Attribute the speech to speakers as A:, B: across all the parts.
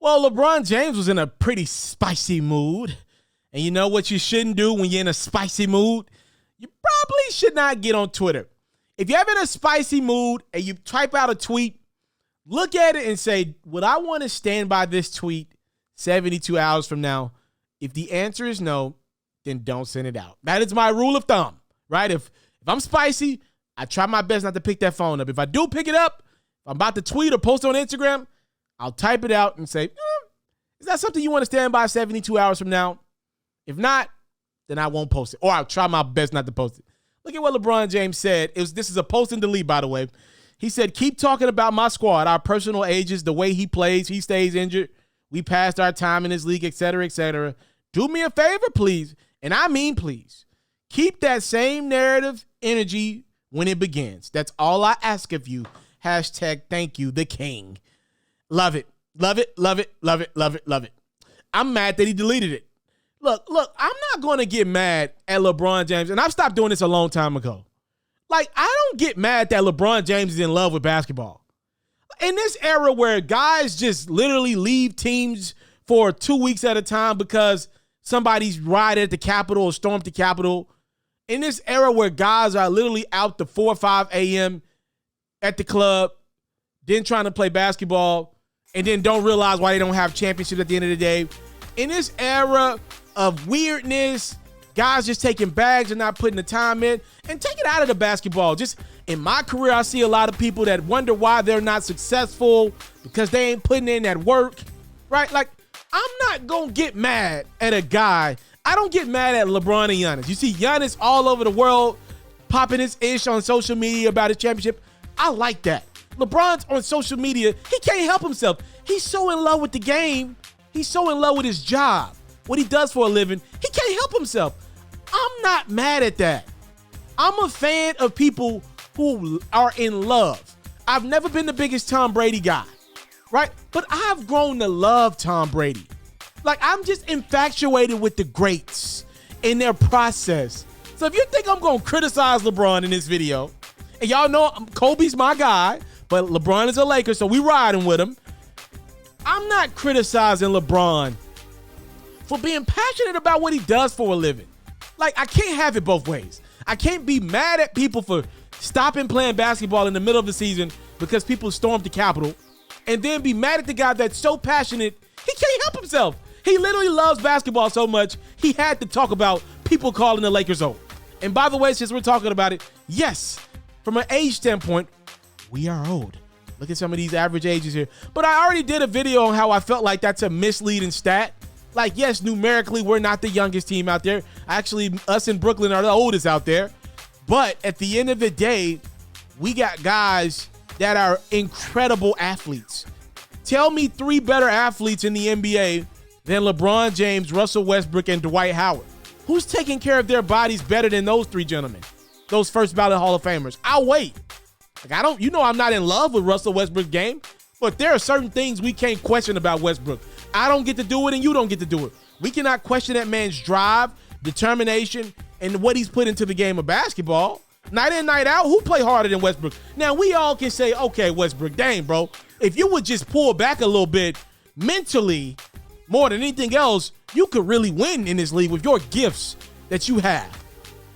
A: Well, LeBron James was in a pretty spicy mood. And you know what you shouldn't do when you're in a spicy mood? You probably should not get on Twitter. If you're ever in a spicy mood and you type out a tweet, look at it and say, would I want to stand by this tweet 72 hours from now? If the answer is no, then don't send it out. That is my rule of thumb, right? If I'm spicy, I try my best not to pick that phone up. If I do pick it up, if I'm about to tweet or post on Instagram, I'll type it out and say, is that something you want to stand by 72 hours from now? If not, then I won't post it. Or I'll try my best not to post it. Look at what LeBron James said. This is a post and delete, by the way. He said, keep talking about my squad, our personal ages, the way he plays, he stays injured. We passed our time in this league, et cetera, et cetera. Do me a favor, please. And I mean, please. Keep that same narrative energy when it begins. That's all I ask of you. Hashtag thank you, the king. Love it. Love it, love it, love it, love it, love it. I'm mad that he deleted it. Look, I'm not going to get mad at LeBron James, and I've stopped doing this a long time ago. Like, I don't get mad that LeBron James is in love with basketball. In this era where guys just literally leave teams for 2 weeks at a time because somebody's rioted at the Capitol or stormed the Capitol, in this era where guys are literally out to 4 or 5 a.m. at the club, then trying to play basketball, and then don't realize why they don't have championships at the end of the day, in this era of weirdness, guys just taking bags and not putting the time in, and take it out of the basketball. Just in my career, I see a lot of people that wonder why they're not successful because they ain't putting in that work, right? Like, I'm not going to get mad at a guy. I don't get mad at LeBron and Giannis. You see Giannis all over the world popping his ish on social media about his championship. I like that. LeBron's on social media. He can't help himself. He's so in love with the game. He's so in love with his job, what he does for a living. He can't help himself. I'm not mad at that. I'm a fan of people who are in love. I've never been the biggest Tom Brady guy, right? But I've grown to love Tom Brady. Like, I'm just infatuated with the greats in their process. So if you think I'm going to criticize LeBron in this video, and y'all know Kobe's my guy, but LeBron is a Laker, so we riding with him. I'm not criticizing LeBron for being passionate about what he does for a living. Like, I can't have it both ways. I can't be mad at people for stopping playing basketball in the middle of the season because people stormed the Capitol, and then be mad at the guy that's so passionate, he can't help himself. He literally loves basketball so much, he had to talk about people calling the Lakers old. And by the way, since we're talking about it, yes, from an age standpoint, we are old. Look at some of these average ages here. But I already did a video on how I felt like that's a misleading stat. Like, yes, numerically, we're not the youngest team out there. Actually, us in Brooklyn are the oldest out there. But at the end of the day, we got guys that are incredible athletes. Tell me 3 better athletes in the NBA than LeBron James, Russell Westbrook, and Dwight Howard. Who's taking care of their bodies better than those 3 gentlemen? Those first ballot Hall of Famers. I'll wait. Like, I'm not in love with Russell Westbrook's game, but there are certain things we can't question about Westbrook. I don't get to do it and you don't get to do it. We cannot question that man's drive, determination, and what he's put into the game of basketball. Night in, night out, who play harder than Westbrook? Now, we all can say, okay, Westbrook, dang, bro, if you would just pull back a little bit mentally, more than anything else, you could really win in this league with your gifts that you have.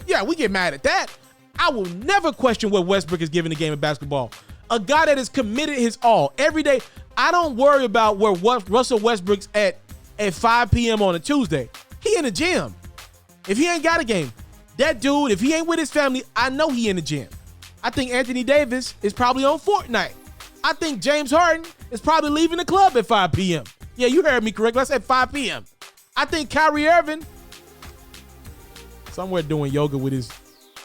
A: Yeah, we get mad at that. I will never question what Westbrook is giving the game of basketball. A guy that has committed his all every day. I don't worry about where Russell Westbrook's at 5 p.m. on a Tuesday. He in the gym. If he ain't got a game, that dude, if he ain't with his family, I know he in the gym. I think Anthony Davis is probably on Fortnite. I think James Harden is probably leaving the club at 5 p.m. Yeah, you heard me correctly. I said 5 p.m. I think Kyrie Irving somewhere doing yoga with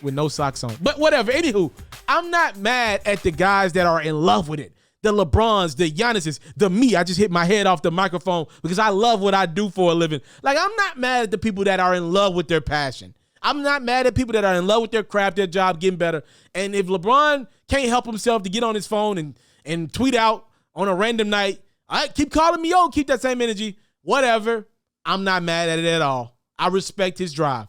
A: no socks on. But whatever. Anywho, I'm not mad at the guys that are in love with it. The LeBrons, the Giannis's, the me. I just hit my head off the microphone because I love what I do for a living. Like, I'm not mad at the people that are in love with their passion. I'm not mad at people that are in love with their craft, their job, getting better. And if LeBron can't help himself to get on his phone and tweet out on a random night, all right, keep calling me old, keep that same energy, whatever. I'm not mad at it at all. I respect his drive.